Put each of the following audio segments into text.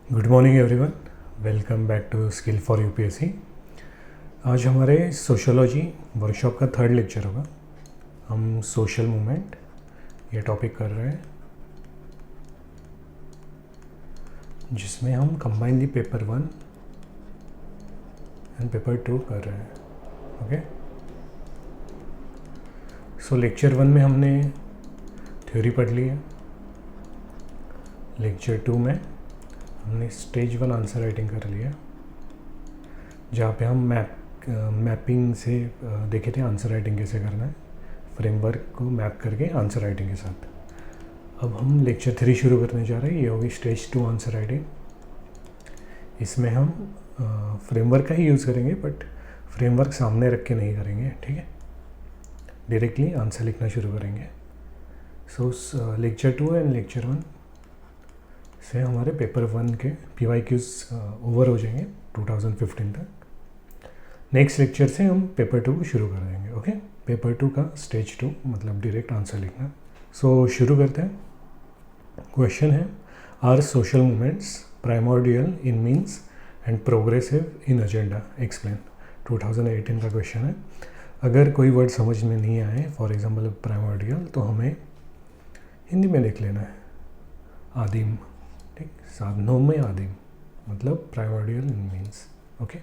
Good morning everyone, welcome back to skill for UPSC. आज हमारे sociology workshop का third lecture होगा। हम सोशल मूवमेंट ये टॉपिक कर रहे हैं, जिसमें हम कंबाइनली पेपर 1 एंड पेपर 2 कर रहे हैं। ओके, सो लेक्चर 1 में हमने थ्योरी पढ़ ली है। लेक्चर 2 में हमने स्टेज 1 आंसर राइटिंग कर लिया, जहाँ पे हम मैपिंग से देखे थे आंसर राइटिंग कैसे करना है, फ्रेमवर्क को मैप करके आंसर राइटिंग के साथ। अब हम लेक्चर 3 शुरू करने जा रहे हैं। ये होगी स्टेज 2 आंसर राइटिंग। इसमें हम फ्रेमवर्क का ही यूज़ करेंगे, बट फ्रेमवर्क सामने रख के नहीं करेंगे, ठीक है। डायरेक्टली आंसर लिखना शुरू करेंगे। सो लेक्चर 2 एंड लेक्चर 1 से हमारे पेपर 1 के PYQs ओवर हो जाएंगे 2015 तक। नेक्स्ट लेक्चर से हम पेपर 2 को शुरू कर देंगे। ओके, पेपर 2 का स्टेज 2 मतलब डायरेक्ट आंसर लिखना। सो शुरू करते हैं। क्वेश्चन है, are social movements primordial in means and progressive in agenda, explain. 2018 का क्वेश्चन है। अगर कोई वर्ड समझ में नहीं आए, फॉर एग्जाम्पल प्राइमोर्डियल, तो हमें हिंदी में लिख लेना है आदिम, ठीक। साधनों में आदिम मतलब प्राइमोर्डियल इन मीन्स। ओके,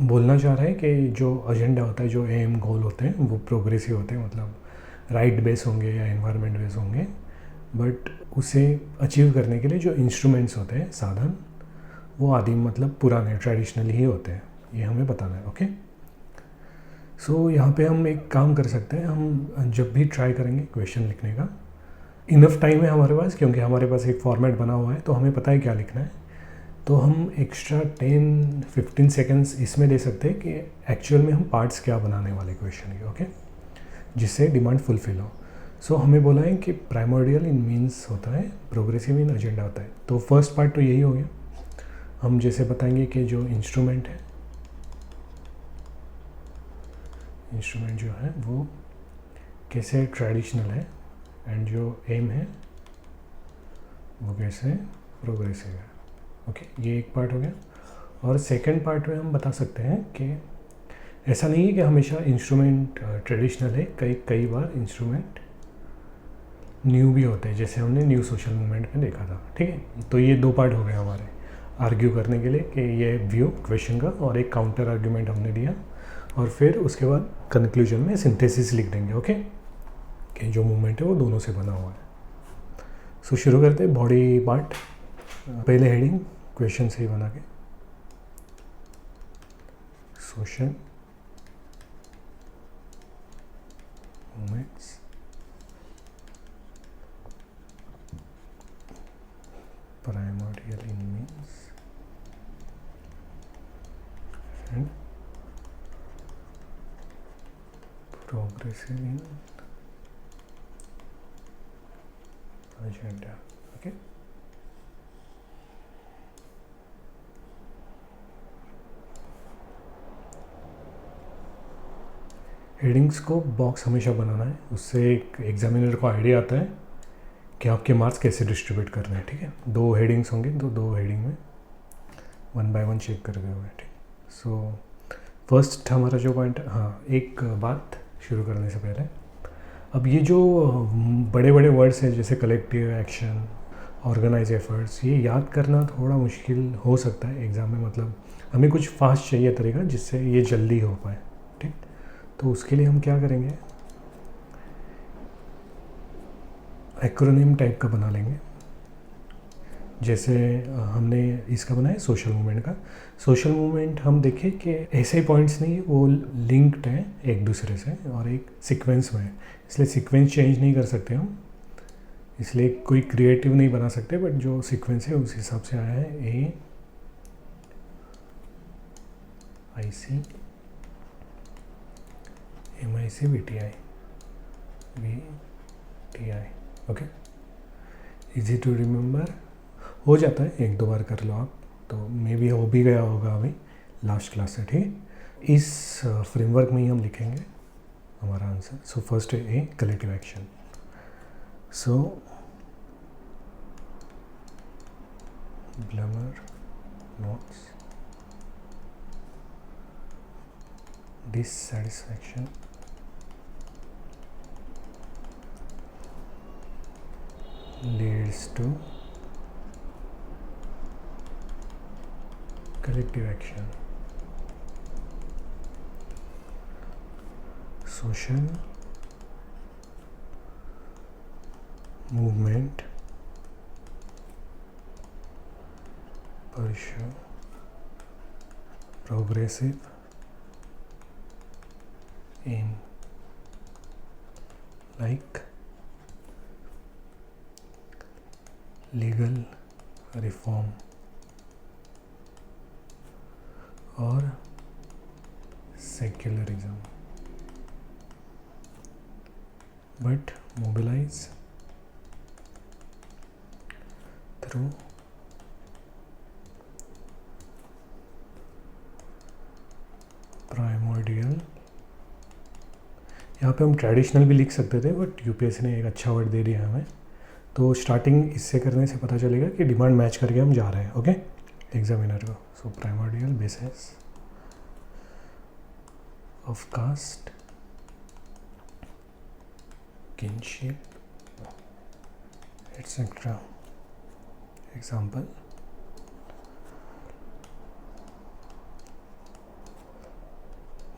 बोलना चाह रहा है कि जो एजेंडा होता है, जो एम गोल होते हैं, वो प्रोग्रेसिव होते हैं, मतलब राइट बेस होंगे या एनवायरनमेंट बेस होंगे, बट उसे अचीव करने के लिए जो इंस्ट्रूमेंट्स होते हैं, साधन, वो आदिम मतलब पुराने ट्रेडिशनल ही होते हैं। ये हमें बताना है। ओके, सो यहाँ पे हम एक काम कर सकते हैं। हम जब भी ट्राई करेंगे क्वेश्चन लिखने का, इनफ टाइम है हमारे पास, क्योंकि हमारे पास एक फॉर्मेट बना हुआ है, तो हमें पता है क्या लिखना है। तो हम एक्स्ट्रा 10-15 सेकेंड्स इसमें दे सकते हैं कि एक्चुअल में हम पार्ट्स क्या बनाने वाले क्वेश्चन के। ओके, जिससे डिमांड फुलफिल हो। सो हमें बोला है कि प्राइमोर्डियल इन मीन्स होता है, प्रोग्रेसिव इन एजेंडा होता है। तो फर्स्ट पार्ट तो यही हो गया। हम जैसे बताएंगे कि जो इंस्ट्रूमेंट है, इंस्ट्रूमेंट जो है वो कैसे ट्रेडिशनल है, एंड जो एम है वो कैसे प्रोग्रेसिव है। ओके, ये एक पार्ट हो गया। और सेकंड पार्ट में हम बता सकते हैं कि ऐसा नहीं है कि हमेशा इंस्ट्रूमेंट ट्रेडिशनल है, कई बार इंस्ट्रूमेंट न्यू भी होते हैं, जैसे हमने न्यू सोशल मूवमेंट में देखा था, ठीक है। तो ये दो पार्ट हो गए हमारे आर्ग्यू करने के लिए कि ये व्यू क्वेश्चन का, और एक काउंटर आर्ग्यूमेंट हमने दिया, और फिर उसके बाद कंक्लूजन में सिंथेसिस लिख देंगे। ओके, कि जो मूवमेंट है वो दोनों से बना हुआ है। सो शुरू करते हैं बॉडी पार्ट। पहले हेडिंग क्वेश्चन से ही बना के, social movements primordial in means and progressive in agenda. Okay, headings को बॉक्स हमेशा बनाना है, उससे एक एग्जामिनर को आइडिया आता है कि आपके मार्क्स कैसे डिस्ट्रीब्यूट करने हैं, ठीक है। 2 हेडिंग्स होंगे, तो 2 हेडिंग में 1 बाय 1 चेक करके हुए, ठीक। सो फर्स्ट हमारा जो पॉइंट, हाँ, एक बात शुरू करने से पहले, अब ये जो बड़े बड़े वर्ड्स हैं जैसे कलेक्टिव एक्शन, ऑर्गेनाइज एफर्ट्स, ये याद करना थोड़ा मुश्किल हो सकता है एग्ज़ाम में। मतलब हमें कुछ फास्ट चाहिए तरीका जिससे ये जल्दी हो पाए, ठीक। तो उसके लिए हम क्या करेंगे, एक्रोनिम टाइप का बना लेंगे। जैसे हमने इसका बनाया सोशल मूवमेंट का। सोशल मूवमेंट हम देखें कि ऐसे पॉइंट्स नहीं, वो लिंक्ड हैं एक दूसरे से और एक सीक्वेंस में है, इसलिए सीक्वेंस चेंज नहीं कर सकते हम, इसलिए कोई क्रिएटिव नहीं बना सकते, बट जो सीक्वेंस है उस हिसाब से आया है। AIC MIC VTI VTI। Okay, easy to remember हो जाता है, 1-2 बार कर लो आप, तो मे भी हो भी गया होगा अभी लास्ट क्लास से, ठीक। इस फ्रेमवर्क में ही हम लिखेंगे हमारा आंसर। सो फर्स्ट है ए, collective action. So bloomer notes dissatisfaction leads to collective action. Social movement pursue progressive aim like legal reform or secularism, but mobilize through primordial. यहाँ पे हम ट्रेडिशनल भी लिख सकते थे, बट यूपीएससी ने एक अच्छा वर्ड दे दिया हमें, तो स्टार्टिंग इससे करने से पता चलेगा कि डिमांड मैच करके हम जा रहे हैं। ओके, एग्जामिनर को। So primordial basis of caste, kinship, etc. Example: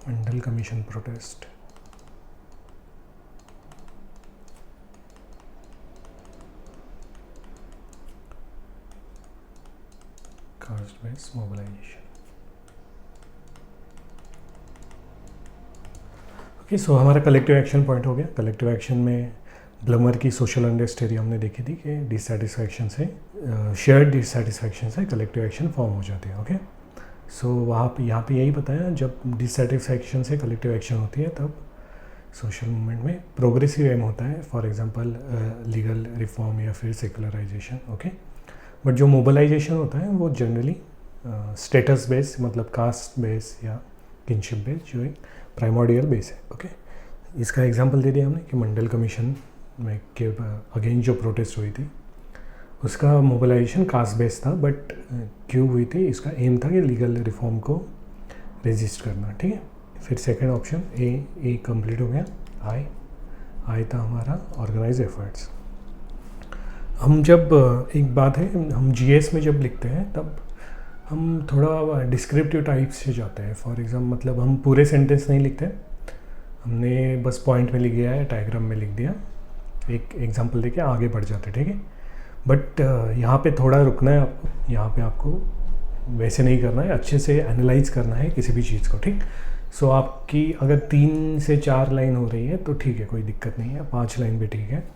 Mandal Commission protest, caste-based mobilization. Okay, so हमारा कलेक्टिव एक्शन पॉइंट हो गया। कलेक्टिव एक्शन में ब्लमर की सोशल अनरेस्ट थ्योरी हमने देखी थी कि डिससेटिस्फैक्शन से, शेयर्ड डिससेटिस्फैक्शन से कलेक्टिव एक्शन फॉर्म हो जाती है। ओके, सो वहाँ पे यहाँ पे यही बताया, जब डिससेटिस्फैक्शन से कलेक्टिव एक्शन होती है तब सोशल मूवमेंट में प्रोग्रेसिव एम होता है, फॉर एग्जांपल लीगल रिफॉर्म या फिर सेकुलराइजेशन। ओके, बट जो मोबिलाइजेशन होता है वो जनरली स्टेटस बेस, मतलब कास्ट बेस या किनशिप बेस, जो एक प्राइमोर्डियल बेस है। ओके, इसका एग्जांपल दे दिया हमने कि मंडल कमीशन में के अगेंस्ट जो प्रोटेस्ट हुई थी उसका मोबिलाइजेशन कास्ट बेस था, बट क्यों हुई थी, इसका एम था कि लीगल रिफॉर्म को रजिस्ट करना। ठीक है, फिर सेकंड ऑप्शन ए कंप्लीट हो गया। आई था हमारा ऑर्गेनाइज एफर्ट्स। हम जब एक बात है, हम जीएस में जब लिखते हैं तब हम थोड़ा डिस्क्रिप्टिव टाइप से जाते हैं। फॉर एग्जाम्पल, मतलब हम पूरे सेंटेंस नहीं लिखते, हमने बस पॉइंट में लिख दिया है, डायग्राम में लिख दिया, एक एग्जांपल देके आगे बढ़ जाते हैं। ठीक है, बट यहाँ पे थोड़ा रुकना है आपको, यहाँ पे आपको वैसे नहीं करना है, अच्छे से एनालाइज करना है किसी भी चीज़ को। ठीक, सो आपकी अगर 3 से 4 लाइन हो रही है तो ठीक है, कोई दिक्कत नहीं है, 5 लाइन भी ठीक है,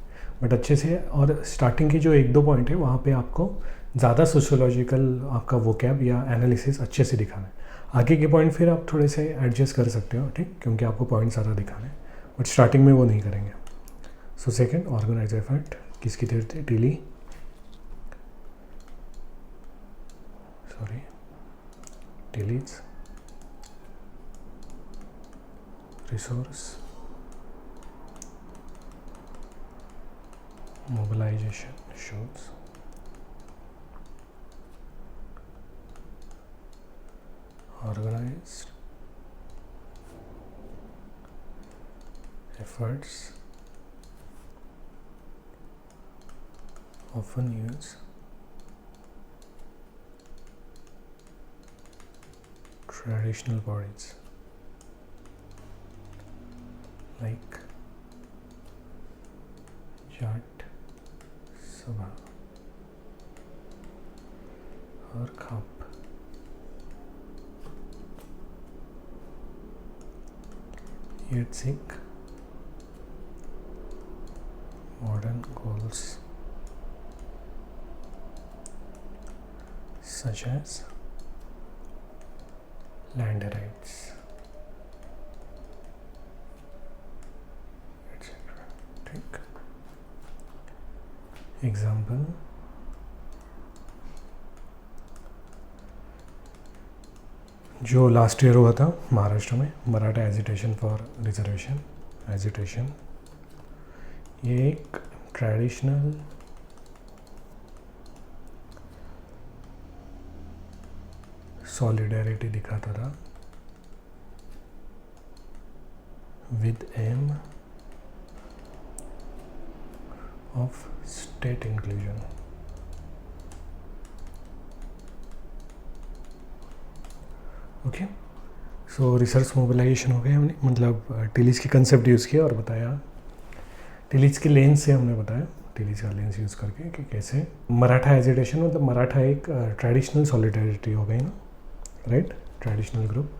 बट अच्छे से। और स्टार्टिंग के जो 1-2 पॉइंट है वहाँ पे आपको ज़्यादा सोशियोलॉजिकल आपका वोकैब या एनालिसिस अच्छे से दिखाना है। आगे के पॉइंट फिर आप थोड़े से एडजस्ट कर सकते हो, ठीक, क्योंकि आपको पॉइंट ज़्यादा दिखाना है, बट स्टार्टिंग में वो नहीं करेंगे। सो सेकंड, ऑर्गेनाइज एफर्ट, किसकी थ्योरी थी, Tilly's resource mobilization shows organized efforts often use traditional bodies like Jat Sabha और khap. Yet seek modern goals such as land rights, etc. ठीक, एग्जाम्पल, जो लास्ट ईयर हुआ था महाराष्ट्र में, Maratha agitation for reservation agitation, ये एक ट्रेडिशनल सॉलिडेरिटी दिखाता था with aim of state inclusion. Okay, so resource mobilization हो गया हमने, मतलब टिलीज की कंसेप्ट यूज़ किया और बताया, टिलीज की लेंस से हमने बताया, टिलीज का लेंस यूज़ करके कि कैसे मराठा एजिटेशन, मतलब मराठा एक ट्रेडिशनल सॉलिडेरिटी हो गई ना, राइट, ट्रेडिशनल ग्रुप,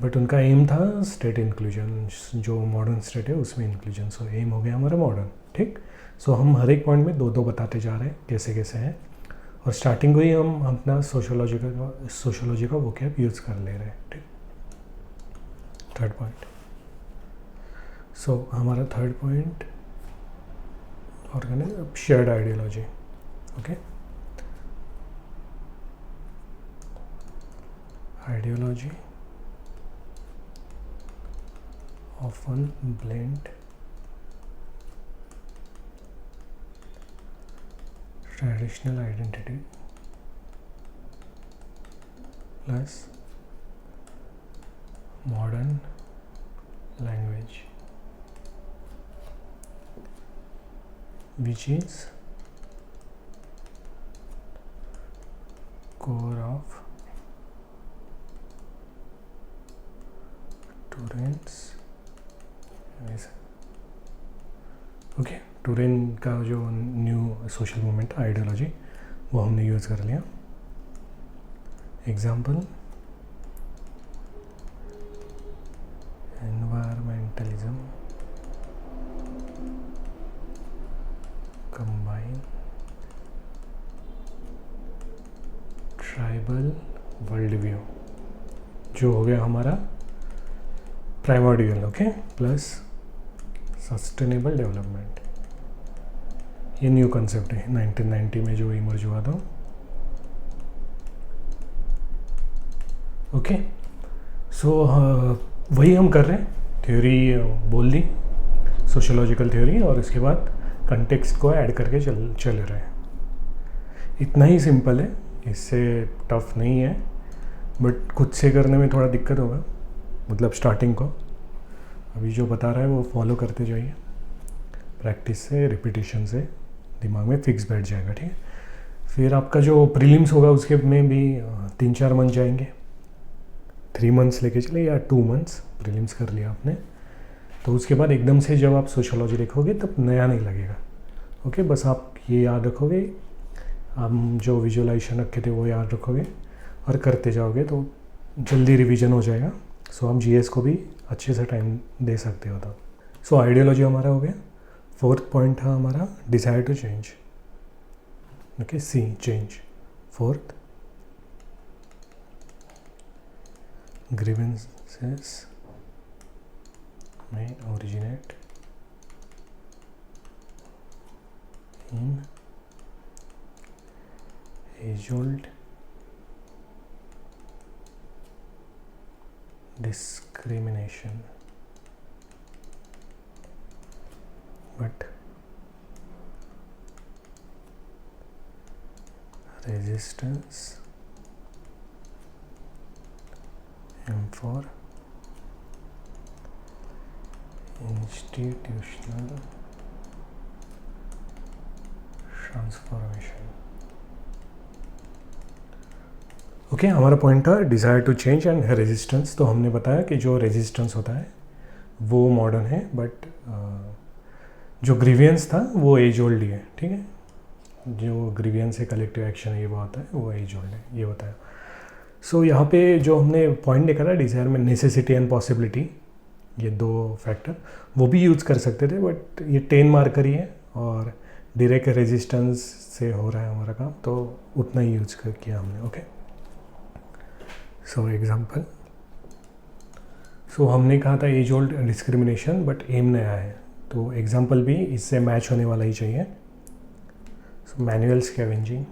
बट उनका एम था स्टेट इंक्लूजन, जो मॉडर्न स्टेट है उसमें इंक्लूजन। सो एम हो गया हमारा मॉडर्न, ठीक। सो हम हर एक पॉइंट में दो दो बताते जा रहे हैं कैसे कैसे हैं, और स्टार्टिंग को ही हम अपना सोशोलॉजी का वोकैब यूज़ कर ले रहे हैं, ठीक। थर्ड पॉइंट, सो हमारा थर्ड पॉइंट और shared ideology. Okay, ideology often blend traditional identity plus modern language, which is core of Turin's। Okay, Touraine का जो न्यू सोशल मूवमेंट आइडियोलॉजी वो हमने यूज़ कर लिया। Example, environmentalism combine tribal world view, जो हो गया हमारा primordial, okay, plus sustainable development. ये न्यू कंसेप्ट है 1990 में जो इमर्ज हुआ था। ओके, सो वही हम कर रहे हैं, थ्योरी बोल दी, सोशोलॉजिकल थ्योरी, और उसके बाद कंटेक्स्ट को ऐड करके चल रहे हैं। इतना ही सिंपल है, इससे टफ नहीं है, बट खुद से करने में थोड़ा दिक्कत होगा, मतलब स्टार्टिंग को। अभी जो बता रहा है वो फॉलो करते जाइए, प्रैक्टिस से, रिपीटिशन से दिमाग में फिक्स बैठ जाएगा, ठीक है। फिर आपका जो प्रीलिम्स होगा उसके में भी 3-4 मंथ जाएंगे, 3 मंथ्स लेके चले या 2 मंथ्स, प्रीलिम्स कर लिया आपने तो उसके बाद एकदम से जब आप सोशोलॉजी लिखोगे तब नया नहीं लगेगा। ओके, बस आप ये याद रखोगे, हम जो विजुअलाइजेशन रखे थे वो याद रखोगे और करते जाओगे तो जल्दी रिवीजन हो जाएगा। सो हम जीएस को भी अच्छे से टाइम दे सकते हो तब। सो आइडियोलॉजी हमारा हो गया। फोर्थ पॉइंट था हमारा desire to change. Okay, see change. Fourth, grievances may originate in age-old discrimination, but resistance and for institutional transformation। Okay, हमारा पॉइंट था desire to change and resistance. तो हमने बताया कि जो रेजिस्टेंस होता है वो मॉडर्न है, बट जो ग्रीवियंस था वो एज ओल्ड ही है, ठीक है। जो ग्रीवियंस है, कलेक्टिव एक्शन है, ये बात है, वो एज ओल्ड है, ये बताया। सो यहाँ पे जो हमने पॉइंट देखा था डिज़ायर में, नेसेसिटी एंड पॉसिबिलिटी, ये 2 फैक्टर वो भी यूज़ कर सकते थे, बट ये 10 मार्कर ही है और डायरेक्ट रेजिस्टेंस से हो रहा है हमारा काम, तो उतना ही यूज़ किया हमने। ओके, सो एग्जांपल, सो हमने कहा था age old discrimination, but aim नया है, तो एग्जांपल भी इससे मैच होने वाला ही चाहिए। So manual scavenging,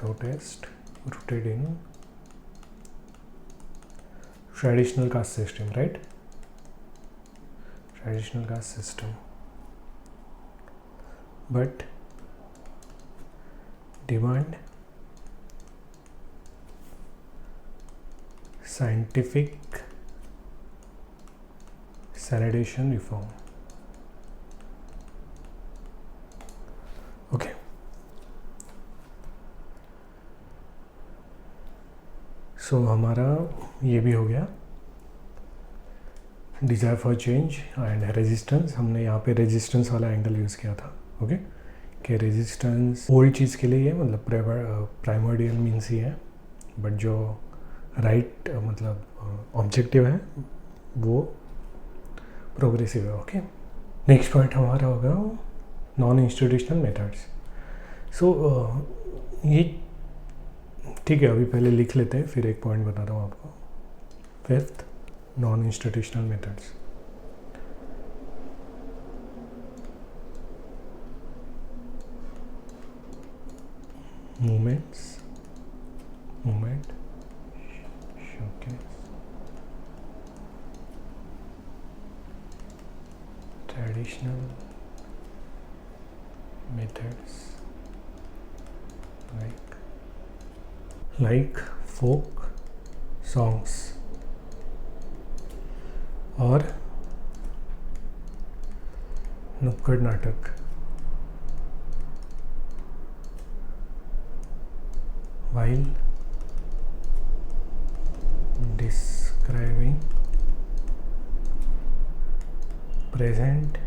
protest rooted in traditional caste system, right? Traditional caste system, but demand, scientific sanitation reform. Okay so हमारा ये भी हो गया desire for change and resistance. हमने यहाँ पे रेजिस्टेंस वाला एंगल यूज़ किया था. ओके कि रेजिस्टेंस ओल्ड चीज़ के लिए है, मतलब प्राइमोर्डियल मीन्स ही है, बट जो राइट मतलब ऑब्जेक्टिव है वो प्रोग्रेसिव है. ओके नेक्स्ट पॉइंट हमारा होगा नॉन इंस्टीट्यूशनल मेथड्स. सो ये ठीक है, अभी पहले लिख लेते हैं, फिर एक पॉइंट बताता हूँ आपको. Fifth, non institutional methods. Movement showcase, traditional methods like folk songs और नुक्कड़ नाटक. while describing present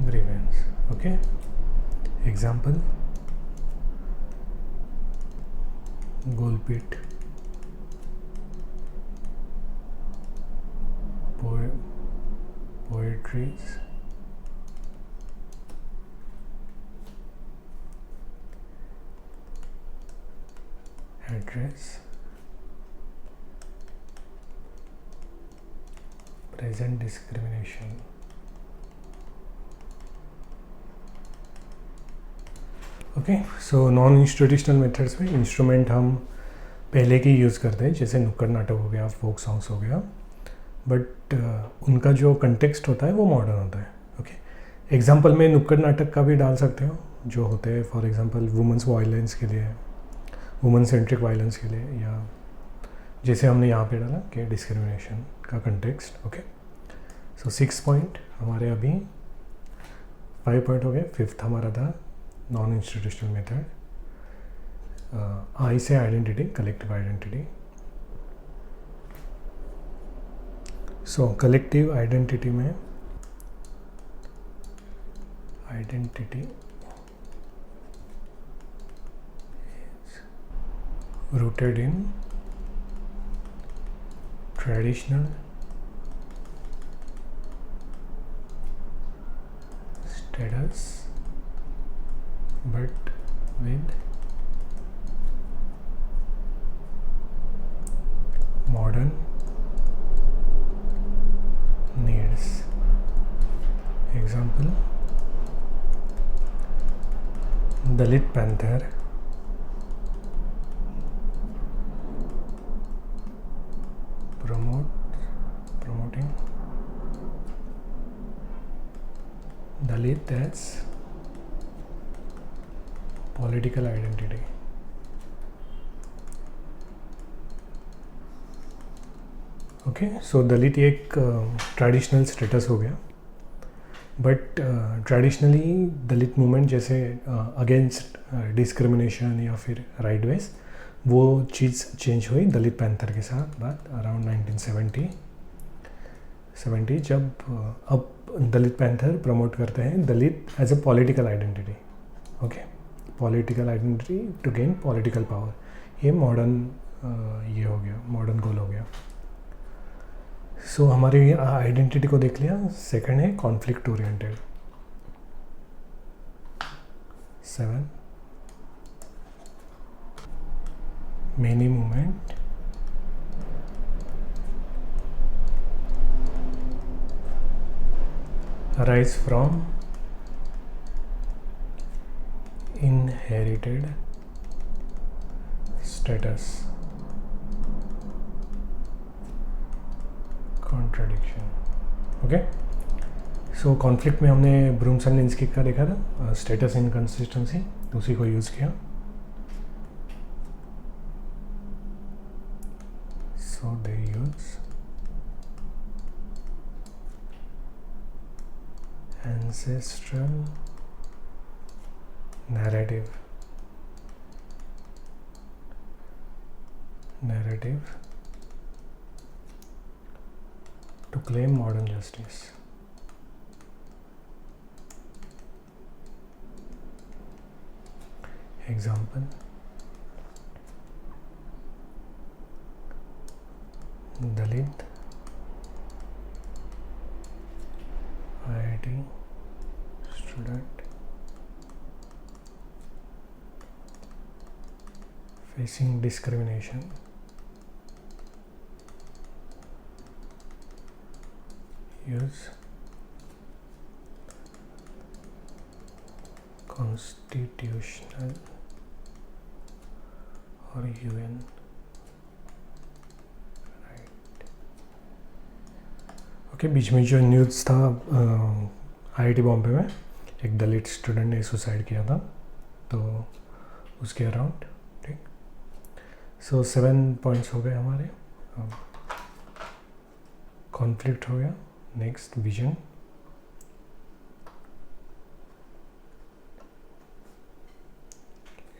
grievance. Okay, example Golpit, poetries, address present discrimination. Okay so non institutional methods में इंस्ट्रूमेंट हम पहले के यूज़ करते हैं, जैसे नुक्कड़ नाटक हो गया, फोक सॉन्ग्स हो गया, बट उनका जो कंटेक्स्ट होता है वो मॉडर्न होता है. ओके एग्जांपल में नुक्कड़ नाटक का भी डाल सकते हो, जो होते हैं फॉर एग्जांपल वुमेंस वायलेंस के लिए, वुमेन सेंट्रिक वायलेंस के लिए, या जैसे हमने यहाँ पे डाला कि डिस्क्रिमिनेशन का कंटेक्स्ट. ओके सो 6 पॉइंट हमारे अभी 5 पॉइंट हो गए. फिफ्थ हमारा था non institutional method. I say identity, collective identity. So collective identity में identity rooted in traditional status but with modern needs. Example Dalit Panther, promoting Dalit as political identity. Okay so Dalit एक traditional status हो गया, but traditionally Dalit movement जैसे against discrimination या फिर right veg, वो चीज़ change हुई दलित panther के साथ बात अराउंड 1970 जब अब दलित पैंथर प्रमोट करते हैं Dalit as a political identity. Okay political identity to gain political power. ये मॉडर्न ये हो गया, मॉडर्न गोल हो गया. सो हमारी आइडेंटिटी को देख लिया. सेकंड है conflict oriented. 7 many movement arise from inherited status contradiction. Okay so conflict में हमने ब्रूमसन लिंस्की का देखा था, स्टेटस इनकंसिस्टेंसी, तो उसी को यूज़ किया. सो दे use ancestral narrative to claim modern justice. Example: Dalit IIT student facing discrimination use constitutional or UN right. Okay, बीच में जो न्यूज़ था IIT बॉम्बे में एक दलित स्टूडेंट ने सुसाइड किया था, तो उसके अराउंड. ठीक, सो 7 पॉइंट्स हो गए हमारे. कॉन्फ्लिक्ट हो गया. Next vision.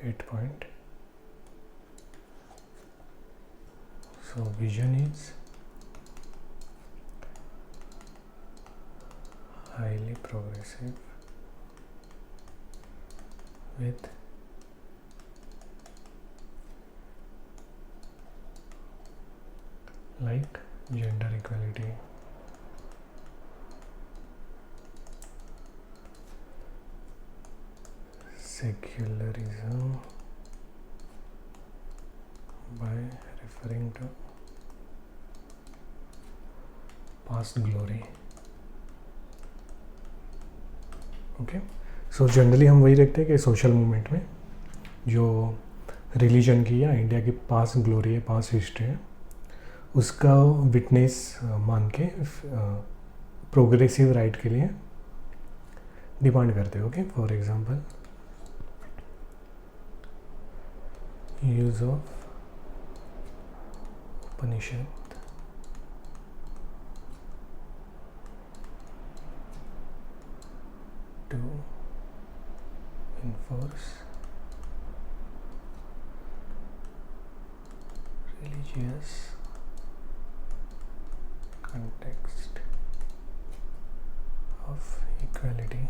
Eight point. So vision is highly progressive with like gender equality, secularism by referring to past glory. Okay, so generally हम वही देखते हैं कि सोशल मूवमेंट में जो रिलीजन की या इंडिया की पास्ट ग्लोरी है, पास्ट हिस्ट्री है, उसका विटनेस मान के प्रोग्रेसिव राइट के लिए डिमांड करते हैं. Okay, for example use of Upanishad to enforce religious context of equality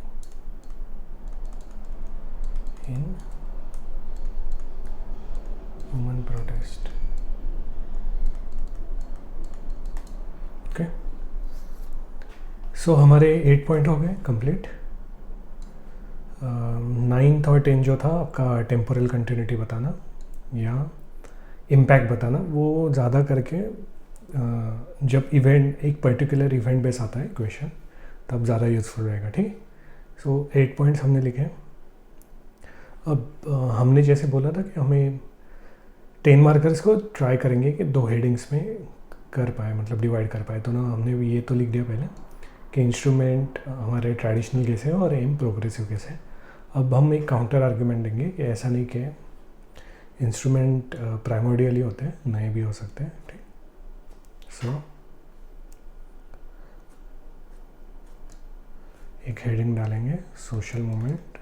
in women protest. Okay, so हमारे 8 पॉइंट हो गए कंप्लीट. 9th और 10th जो था आपका टेम्पोरल कंटिन्यूटी बताना या इम्पैक्ट बताना, वो ज़्यादा करके जब इवेंट एक पर्टिकुलर इवेंट बेस आता है क्वेश्चन, तब ज़्यादा यूज़फुल रहेगा. ठीक, सो 8 पॉइंट्स हमने लिखे. अब हमने जैसे बोला था कि हमें 10 मार्कर्स को ट्राई करेंगे कि 2 हेडिंग्स में कर पाए, मतलब डिवाइड कर पाए. तो ना हमने भी ये तो लिख दिया पहले कि इंस्ट्रूमेंट हमारे ट्रेडिशनल कैसे है और एम प्रोग्रेसिव कैसे है. अब हम एक काउंटर आर्ग्यूमेंट देंगे कि ऐसा नहीं कि इंस्ट्रूमेंट प्राइमोडियली होते हैं, नए भी हो सकते हैं. ठीक, सो एक हेडिंग डालेंगे social movement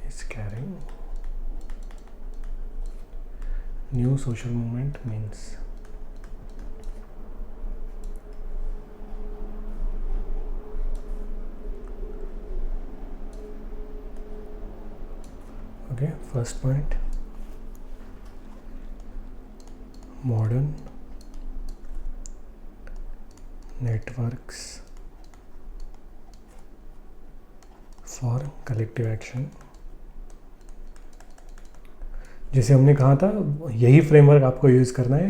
is carrying new social movement means. Okay, first point, modern networks for collective action. जैसे हमने कहा था यही फ्रेमवर्क आपको यूज़ करना है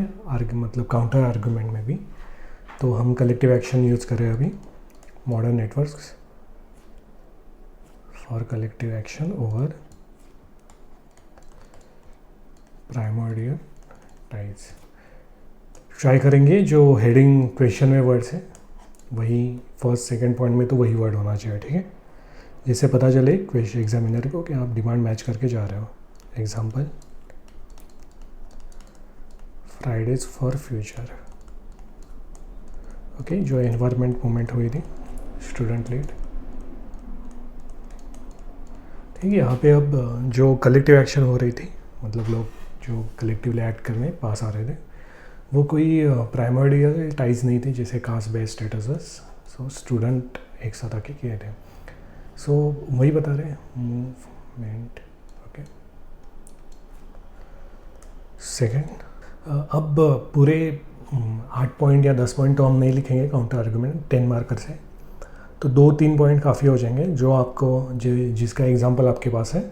मतलब काउंटर आर्गुमेंट में भी, तो हम कलेक्टिव एक्शन यूज़ कर रहे हैं अभी. Modern networks for collective action over primordial ties. Try करेंगे जो हेडिंग क्वेश्चन में वर्ड्स है वही फर्स्ट सेकंड पॉइंट में तो वही वर्ड होना चाहिए, ठीक है, जिससे पता चले क्वेश्चन एग्जामिनर को कि आप डिमांड मैच करके जा रहे हो। Example, Fridays for future, okay, जो एनवायरनमेंट मूवमेंट हुई थी स्टूडेंट लीड, ठीक है। यहाँ पे अब जो कलेक्टिव एक्शन हो रही थी, मतलब लोग जो कलेक्टिवली एक्ट करने पास आ रहे थे, वो कोई प्राइमरी टाइज नहीं थी जैसे caste based status. So student एक साथ आके किए थे। सो वही बता रहे हैं, मूवमेंट, ओके। सेकंड, अब पूरे 8 पॉइंट या 10 पॉइंट तो हम नहीं लिखेंगे काउंटर आर्गुमेंट 10 मार्कर से, तो 2-3 पॉइंट काफ़ी हो जाएंगे। जो आपको जिसका एग्जांपल आपके पास है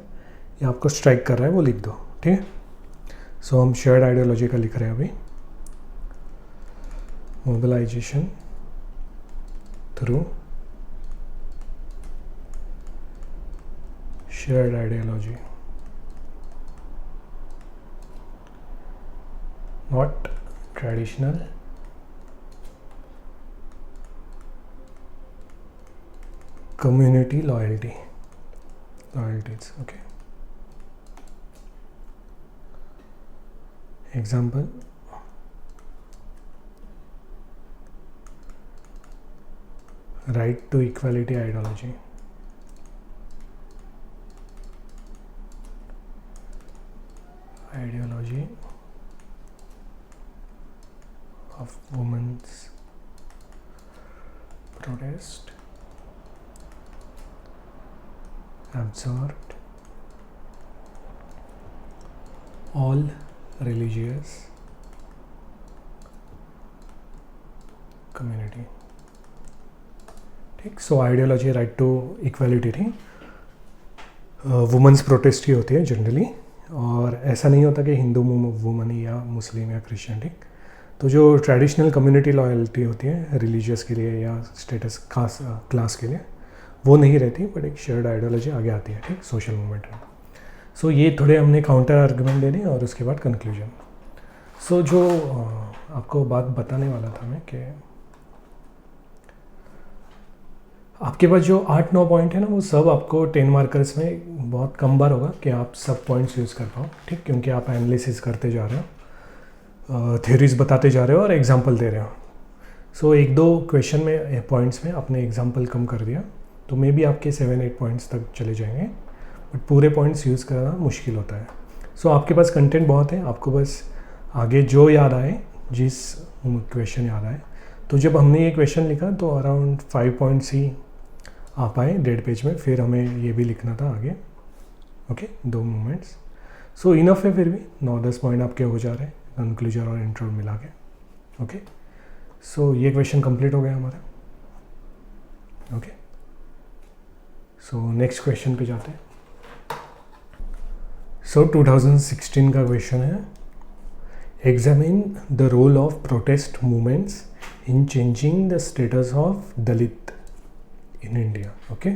या आपको स्ट्राइक कर रहा है वो लिख दो, ठीक है। सो हम शेयर्ड आइडियोलॉजी का लिख रहे हैं अभी। Mobilization through shared ideology, not traditional community loyalties, okay. Example, right to equality ideology, ideology of women's protest absorbed all religious community, ठीक। सो आइडियोलॉजी राइट टू इक्वालिटी थी, वुमेंस प्रोटेस्ट ही होती है जनरली, और ऐसा नहीं होता कि हिंदू वुमन ही या मुस्लिम या क्रिश्चियन, ठीक। तो जो ट्रेडिशनल कम्युनिटी लॉयल्टी होती है रिलीजियस के लिए या स्टेटस खास क्लास के लिए, वो नहीं रहती, बट एक शेयर्ड आइडियोलॉजी आगे आती है, ठीक, सोशल मूवमेंट में। सो ये थोड़े हमने काउंटर आर्गुमेंट देने और उसके बाद कंक्लूजन। सो जो आपको बात बताने वाला था मैं कि आपके पास जो 8-9 पॉइंट है ना, वो सब आपको 10 मार्कर्स में बहुत कम बार होगा कि आप सब पॉइंट्स यूज़ कर पाओ, ठीक, क्योंकि आप एनालिसिस करते जा रहे हो, थ्योरीज बताते जा रहे हो और एग्जांपल दे रहे हो। सो 1-2 क्वेश्चन में पॉइंट्स में आपने एग्जांपल कम कर दिया तो मे बी आपके 7-8 पॉइंट्स तक चले जाएंगे, बट पूरे पॉइंट्स यूज़ करना मुश्किल होता है। सो आपके पास कंटेंट बहुत है, आपको बस आगे जो याद आए, जिस क्वेश्चन याद आए, तो जब हमने ये क्वेश्चन लिखा तो अराउंड 5 पॉइंट्स ही आ पाए 1.5 पेज में, फिर हमें ये भी लिखना था आगे, ओके, 2 मूवमेंट्स। सो इनफ है, फिर भी 9-10 पॉइंट आपके हो जा रहे हैं कंक्लूजन और इंट्रो मिला के, ओके। सो ये क्वेश्चन कंप्लीट हो गया हमारा, ओके। सो नेक्स्ट क्वेश्चन पे जाते हैं। सो 2016 का क्वेश्चन है, examine the role of protest movements in changing the status of Dalit in India, okay.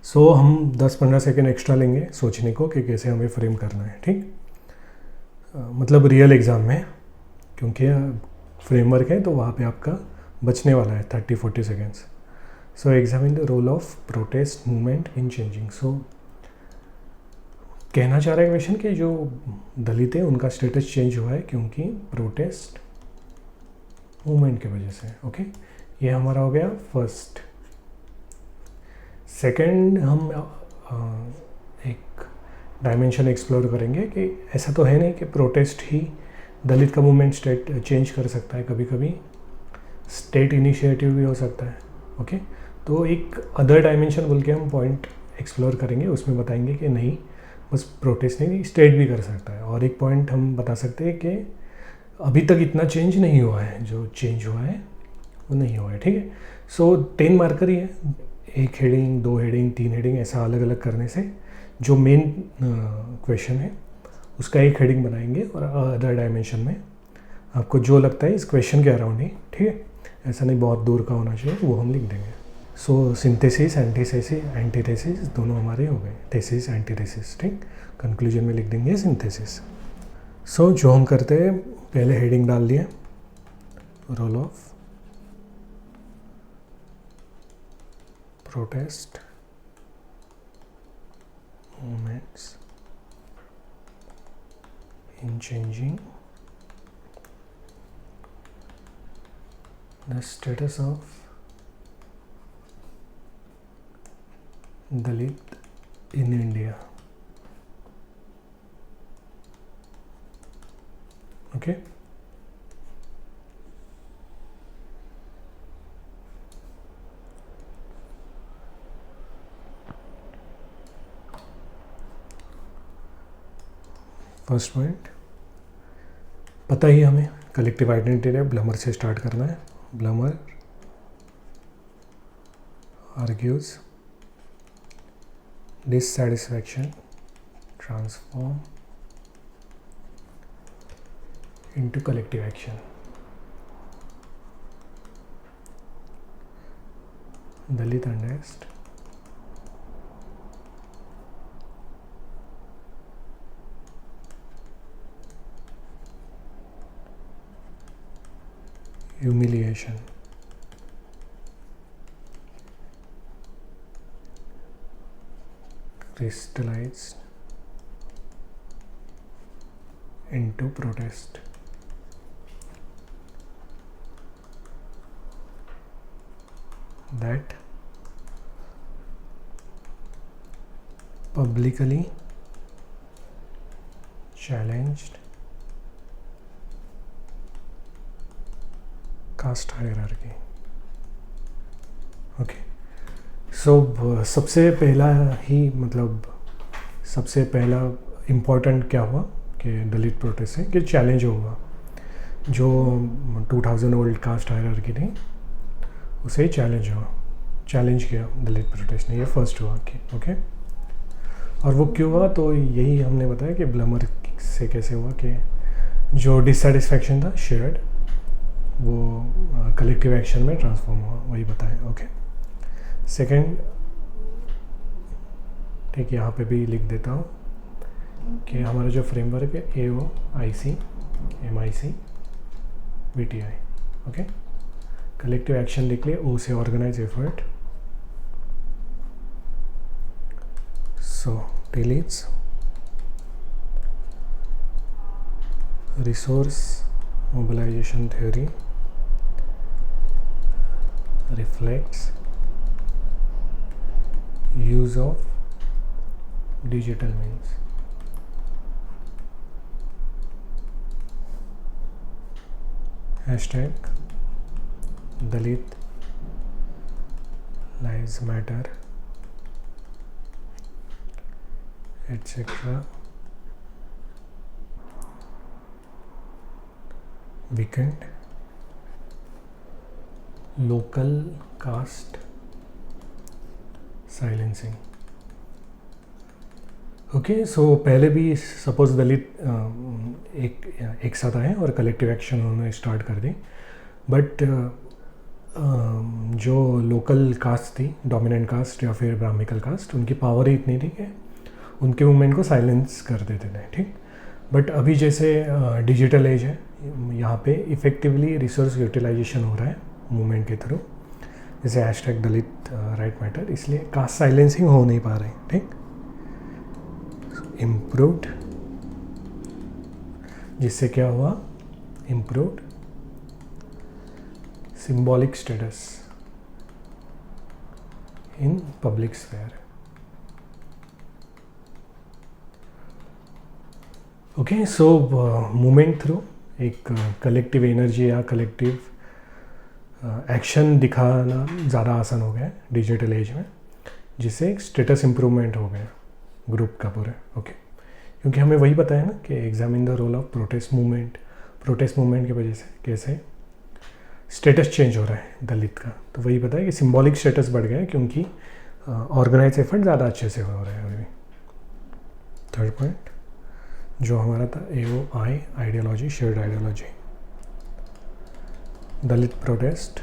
So हम 10-15 सेकेंड एक्स्ट्रा लेंगे सोचने को कि कैसे हमें फ्रेम करना है, ठीक, मतलब रियल एग्ज़ाम में, क्योंकि फ्रेमवर्क है तो वहाँ पे आपका बचने वाला है 30-40 seconds. So examine the role of protest movement in changing. So कहना चाह रहा है क्वेश्चन कि जो दलित है उनका स्टेटस चेंज हुआ है क्योंकि प्रोटेस्ट मूवमेंट की वजह से, ओके। ये हमारा हो गया फर्स्ट। सेकंड, हम एक डायमेंशन एक्सप्लोर करेंगे कि ऐसा तो है नहीं कि प्रोटेस्ट ही दलित का मूवमेंट स्टेट चेंज कर सकता है, कभी कभी स्टेट इनिशिएटिव भी हो सकता है, ओके। तो एक अदर डायमेंशन बोल के हम पॉइंट एक्सप्लोर करेंगे, उसमें बताएंगे कि नहीं बस प्रोटेस्ट नहीं, स्टेट भी कर सकता है। और एक पॉइंट हम बता सकते हैं कि अभी तक इतना चेंज नहीं हुआ है, जो चेंज हुआ है वो नहीं हुआ है, ठीक है। सो 10 मार्कर ही है, 1 हेडिंग, 2 हेडिंग, 3 हेडिंग, ऐसा अलग अलग करने से जो मेन क्वेश्चन है उसका एक हेडिंग बनाएंगे और अदर डायमेंशन में आपको जो लगता है इस क्वेश्चन के अराउंड ही, ठीक है, ऐसा नहीं बहुत दूर का होना चाहिए, वो हम लिख देंगे। सो सिंथेसिस, एंटीथेसिस दोनों हमारे हो गए, थेसिस, एंटीथेसिस, ठीक। कंक्लूजन में लिख देंगे सिंथेसिस। सो जो हम करते हैं, पहले हेडिंग डाल दिए, role of protest movements in changing the status of Dalit in India. Okay. First point पता ही हमें कलेक्टिव आइडेंटिटी है, ब्लमर से स्टार्ट करना है. ब्लमर argues dissatisfaction transform into collective action. Dalit unrest humiliation crystallized into protest. That publicly challenged caste hierarchy. Okay. सो सबसे पहला important क्या हुआ कि दलित प्रोटेस्ट से कि चैलेंज हुआ, जो 2000 ओल्ड कास्ट हायरार्की थी उसे चैलेंज किया दलित प्रोटेस्ट ने. ये फर्स्ट हुआ कि ओके. और वो क्यों हुआ, तो यही हमने बताया कि ब्लमर से कैसे हुआ कि जो डिससेटिस्फैक्शन था शेयर्ड, वो कलेक्टिव एक्शन में ट्रांसफॉर्म हुआ, वही बताया. ओके. सेकेंड, ठीक, यहाँ पे भी लिख देता हूँ कि हमारा जो फ्रेमवर्क है AOIC MIC BTI. Okay. Collective action लिख लिया, O से organize effort. So deletes resource mobilization theory reflects use of digital means. Hashtag Dalit Lives Matter, etc. Weekend local caste silencing. Okay. So पहले भी suppose दलित एक साथ आए और collective action उन्होंने स्टार्ट कर दी, बट जो लोकल कास्ट थी, डोमिनेंट कास्ट या फिर ब्राह्मिकल कास्ट, उनकी पावर ही इतनी थी कि उनके मूवमेंट को साइलेंस कर देते थे. ठीक. बट अभी जैसे डिजिटल एज है, यहाँ पे इफ़ेक्टिवली रिसोर्स यूटिलाइजेशन हो रहा है मूवमेंट के थ्रू, जैसे हैशटैग दलित राइट मैटर, इसलिए कास्ट साइलेंसिंग हो नहीं पा रही. ठीक. इम्प्रूव्ड, जिससे क्या हुआ, improved symbolic status in public sphere. Okay. So movement through एक कलेक्टिव एनर्जी या कलेक्टिव एक्शन दिखाना ज़्यादा आसान हो गया है डिजिटल एज में, जिससे एक स्टेटस इम्प्रूवमेंट हो गया ग्रुप का पूरा. ओके. क्योंकि हमें वही पता है ना कि examine the role of protest movement की वजह से कैसे स्टेटस चेंज हो रहा है दलित का. तो वही पता है कि सिंबॉलिक स्टेटस बढ़ गया है क्योंकि ऑर्गेनाइज एफर्ट ज़्यादा अच्छे से हो रहे हैं अभी. थर्ड पॉइंट जो हमारा था AOI ideology, shared ideology. Dalit protest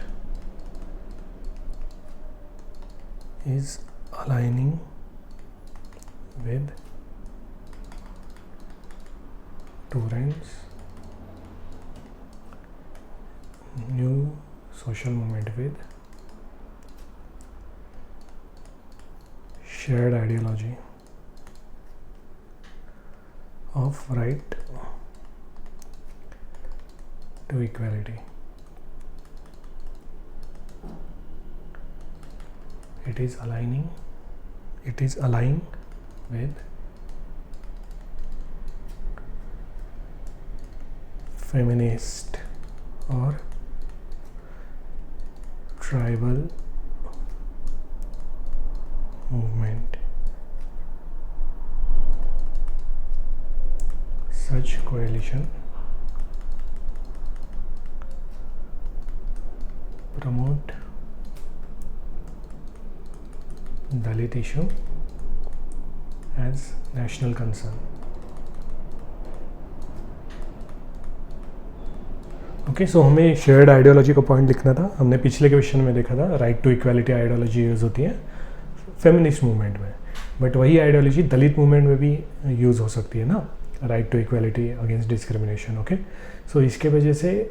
is aligning with Turan's social movement with shared ideology of right to equality. It is aligning with feminist or tribal movement. Such coalition promote Dalit issue as national concern. Okay, so हमें shared ideology का point लिखना था. हमने पिछले question में देखा था right to equality ideology use होती है फेमिनिस्ट मूवमेंट में, बट वही आइडियोलॉजी दलित मूवमेंट में भी यूज़ हो सकती है ना, right to equality against discrimination. Okay, so इसके वजह से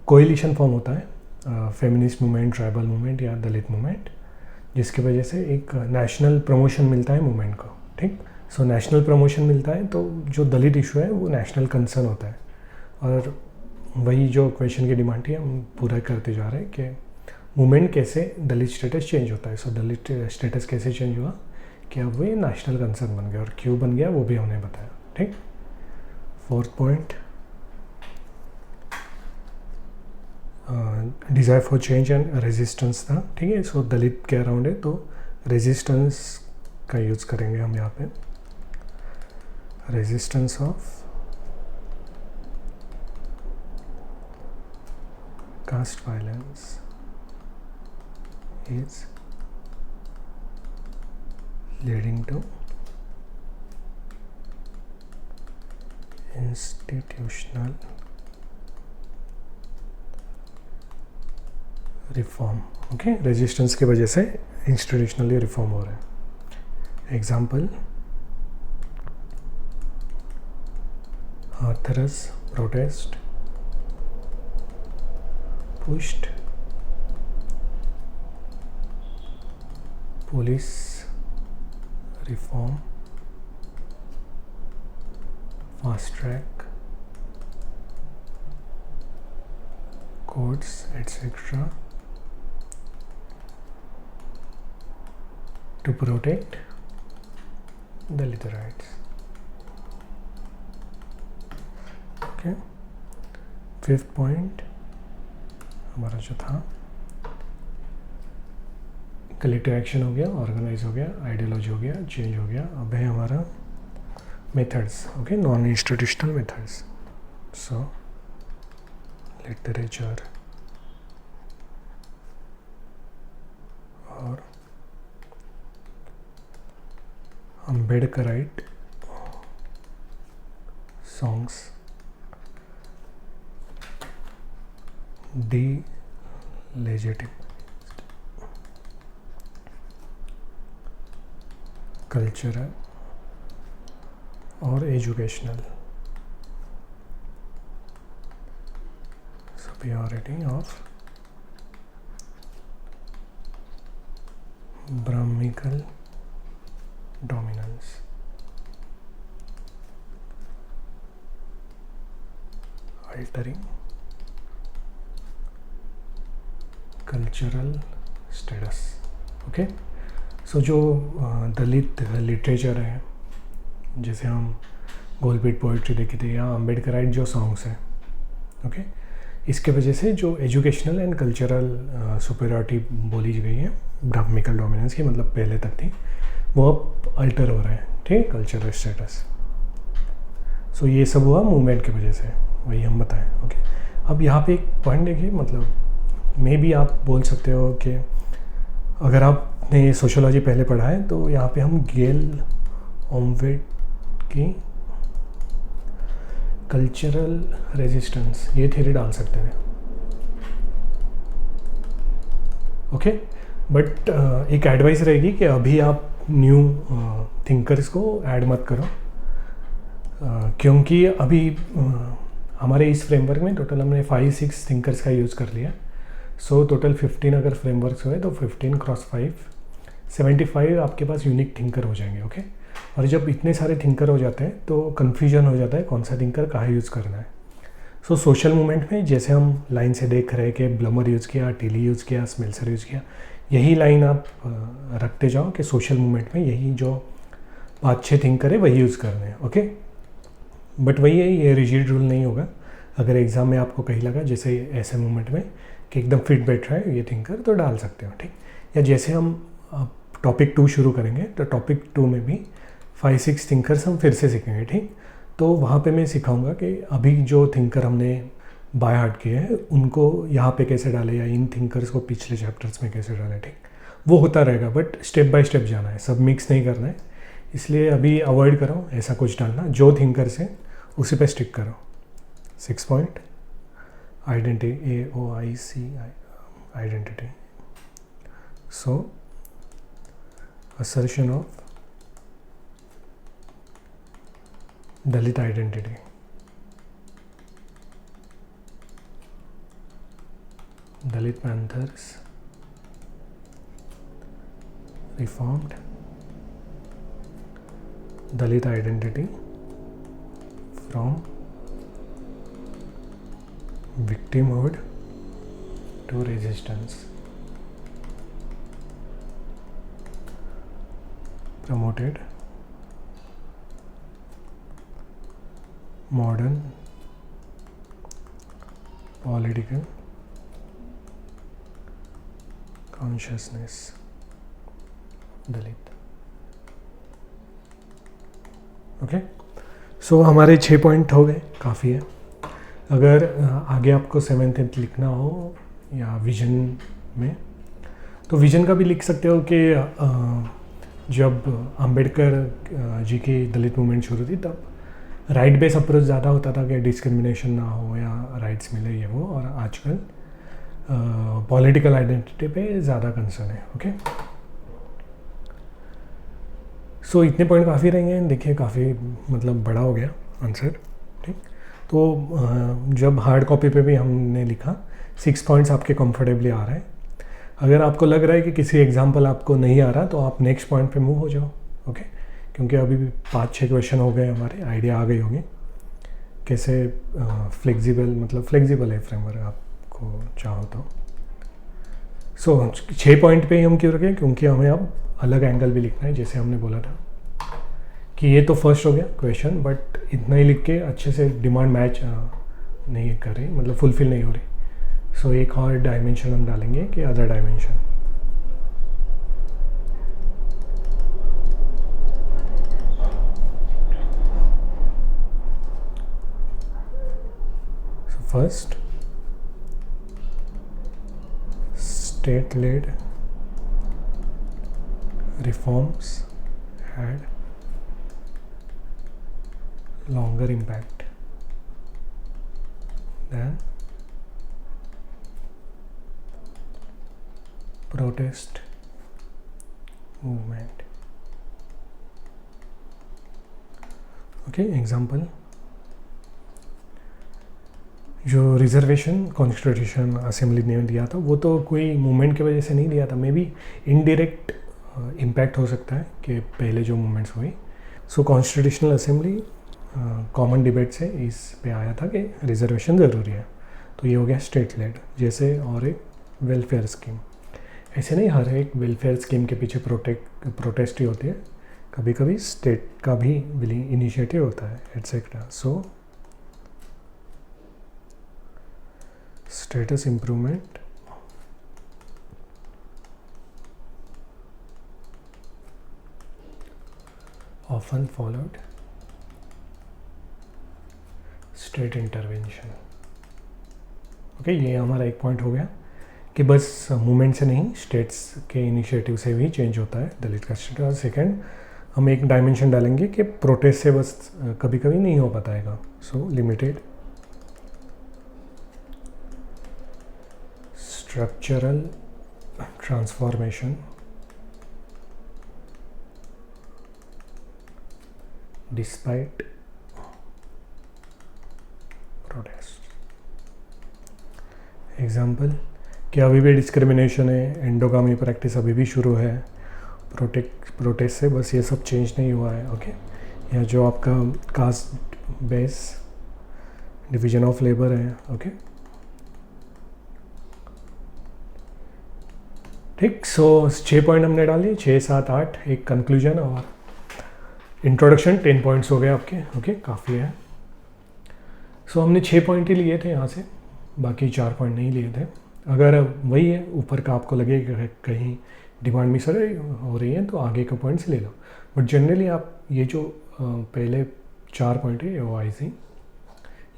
कोएलिशन फॉर्म होता है फेमिनिस्ट मूवमेंट, ट्राइबल मूवमेंट या दलित मूवमेंट, जिसकी वजह से एक नेशनल प्रमोशन मिलता है मूवमेंट को. ठीक, सो नेशनल प्रमोशन मिलता है तो जो दलित इशू है वो नेशनल कंसर्न होता है. और वही जो क्वेश्चन की डिमांड थी हम पूरा करते जा रहे हैं कि मूवमेंट कैसे दलित स्टेटस चेंज होता है. सो दलित स्टेटस कैसे चेंज हुआ कि अब वो नेशनल कंसर्न बन गया, और क्यों बन गया वो भी हमने बताया. ठीक, fourth point desire for change and resistance था. ठीक है, सो दलित के अराउंड है तो रेजिस्टेंस का यूज़ करेंगे हम यहाँ पे. Resistance of caste violence is leading to institutional reform. Okay, resistance की वजह से इंस्टीट्यूशनली रिफॉर्म हो रहा है. Example, Hathras protest pushed police reform, fast track courts, etc. to protect Dalit rights. Okay, fifth point हमारा जो था कलेक्टिव एक्शन हो गया, ऑर्गेनाइज हो गया, आइडियोलॉजी हो गया, चेंज हो गया. अब है हमारा methods. Okay, non institutional methods. So literature और अम्बेडकराइट सॉन्ग्स, de-legitimate cultural और educational superiority of Brahminical dominance. Altering cultural status. Okay, so जो दलित लिटरेचर है, जैसे हम गोलपीट पोइट्री देखी थी या अम्बेडकराइट जो सॉन्ग्स हैं, ओके, इसके वजह से जो एजुकेशनल एंड कल्चरल सुपीरियरिटी बोली गई है ब्राह्मणिकल डोमिनेंस की, मतलब पहले तक थी, वो अब अल्टर हो रहा है. ठीक, कल्चरल स्टेटस. सो ये सब हुआ मूवमेंट की वजह से, वही हम बताएं. ओके, अब यहाँ पे एक पॉइंट देखिए, मतलब मे भी आप बोल सकते हो कि अगर आपने सोशियोलॉजी पहले पढ़ा है तो यहाँ पे हम गेल ओमवेट की कल्चरल रेजिस्टेंस ये थ्योरी डाल सकते हैं. ओके, बट एक एडवाइस रहेगी कि अभी आप न्यू थिंकर्स को ऐड मत करो, क्योंकि अभी हमारे इस फ्रेमवर्क में टोटल हमने 5-6 थिंकर्स का यूज़ कर लिया। सो टोटल 15 अगर फ्रेमवर्क्स हुए तो 15 क्रॉस 5 75 आपके पास यूनिक थिंकर हो जाएंगे। ओके, और जब इतने सारे थिंकर हो जाते हैं तो कन्फ्यूजन हो जाता है कौन सा थिंकर कहाँ यूज़ करना है। सो सोशल मूवमेंट में जैसे हम लाइन से देख रहे हैं कि ब्लमर यूज़ किया, टीली यूज़ किया, स्मेल्सर यूज़ किया, यही लाइन आप रखते जाओ कि सोशल मूवमेंट में यही जो 5-6 थिंकर है वही यूज़ करने हैं। ओके, बट वही है, ये रिजिड रूल नहीं होगा। अगर एग्ज़ाम में आपको कहीं लगा जैसे ऐसे मूवमेंट में कि एकदम फिट बैठ रहा है ये थिंकर, तो डाल सकते हो। ठीक, या जैसे हम टॉपिक 2 शुरू करेंगे तो टॉपिक 2 में भी 5-6 थिंकर्स हम फिर से सीखेंगे। ठीक, तो वहाँ पे मैं सिखाऊंगा कि अभी जो थिंकर हमने बाय हार्ट किए हैं उनको यहाँ पे कैसे डालें, या इन थिंकर्स को पिछले चैप्टर्स में कैसे डालें। ठीक, वो होता रहेगा, बट स्टेप बाय स्टेप जाना है, सब मिक्स नहीं करना है। इसलिए अभी अवॉइड करो ऐसा कुछ डालना, जो थिंकर्स है उसी पे स्टिक करो। 6 point identity, AOIC identity. So assertion of Dalit identity, Dalit Panthers reformed Dalit identity from victimhood to resistance, promoted modern political consciousness, Dalit. Okay, सो हमारे 6 पॉइंट हो गए, काफ़ी है। अगर आगे आपको 7th 8th लिखना हो या विजन में, तो विजन का भी लिख सकते हो कि जब अंबेडकर जी की दलित मूवमेंट शुरू थी तब राइट बेस अप्रोच ज़्यादा होता था कि डिस्क्रिमिनेशन ना हो या राइट्स मिले ये वो, और आजकल पॉलिटिकल आइडेंटिटी पे ज़्यादा कंसर्न है। ओके, सो इतने पॉइंट काफ़ी रहेंगे। देखिए काफ़ी मतलब बड़ा हो गया आंसर। ठीक, तो जब हार्ड कॉपी पे भी हमने लिखा 6 पॉइंट्स आपके कंफर्टेबली आ रहे हैं। अगर आपको लग रहा है कि किसी एग्जाम्पल आपको नहीं आ रहा तो आप नेक्स्ट पॉइंट पे मूव हो जाओ। ओके, क्योंकि अभी भी 5-6 क्वेश्चन हो गए, हमारे आइडिया आ गई होगी कैसे फ्लेक्सिबल, मतलब फ्लेक्सिबल है फ्रेमवर्क आपको चाहो तो। सो 6 पॉइंट पे ही हम क्यों रखें, क्योंकि हमें अब अलग एंगल भी लिखना है। जैसे हमने बोला था कि ये तो फर्स्ट हो गया क्वेश्चन, बट इतना ही लिख के अच्छे से डिमांड मैच नहीं कर रही, मतलब फुलफिल नहीं हो रही। सो एक और डायमेंशन हम डालेंगे कि other dimension. So first, state-led reforms had longer impact than protest movement. Okay, example, जो रिजर्वेशन कॉन्स्टिट्यूशन असेंबली ने दिया था वो तो कोई मूवमेंट की वजह से नहीं दिया था, मे बी इनडायरेक्ट इम्पैक्ट हो सकता है कि पहले जो मूवमेंट्स हुई। सो कॉन्स्टिट्यूशनल असेंबली कॉमन डिबेट से इस पे आया था कि रिजर्वेशन ज़रूरी है, तो ये हो गया स्टेट लेड। जैसे और एक वेलफेयर स्कीम, ऐसे नहीं हर एक वेलफेयर स्कीम के पीछे प्रोटेस्ट ही होती है, कभी कभी स्टेट का भी इनिशिएटिव होता है एट्सेट्रा। सो status improvement often followed state intervention। Okay, ये हमारा एक पॉइंट हो गया कि बस मूवमेंट से नहीं स्टेट्स के इनिशिएटिव से भी चेंज होता है दलित का स्टेट। और सेकेंड, हम एक डायमेंशन डालेंगे कि प्रोटेस्ट से बस कभी कभी नहीं हो पाएगा। सो limited structural transformation despite protest। Example कि अभी भी डिस्क्रिमिनेशन है, एंडोगामी प्रैक्टिस अभी भी शुरू है, प्रोटेस्ट से बस ये सब चेंज नहीं हुआ है। ओके, या जो आपका caste base division of labour है। ओके, ठीक। सो 6 पॉइंट हमने डाले, 6, 7, 8, एक कंक्लूजन और इंट्रोडक्शन। 10 पॉइंट्स हो गए आपके। ओके, काफ़ी है। सो हमने 6 पॉइंट ही लिए थे यहाँ से, बाकी 4 पॉइंट नहीं लिए थे। अगर वही है ऊपर का आपको लगे कि कहीं डिमांड मिस हो रही है तो आगे का पॉइंट्स ले लो, बट जनरली आप ये जो पहले 4 पॉइंट है वाइज ही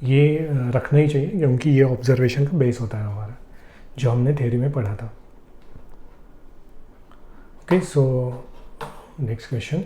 ये रखना ही चाहिए, क्योंकि ये ऑब्जर्वेशन का बेस होता है हमारा, जो हमने थ्योरी में पढ़ा था। Okay, so next question.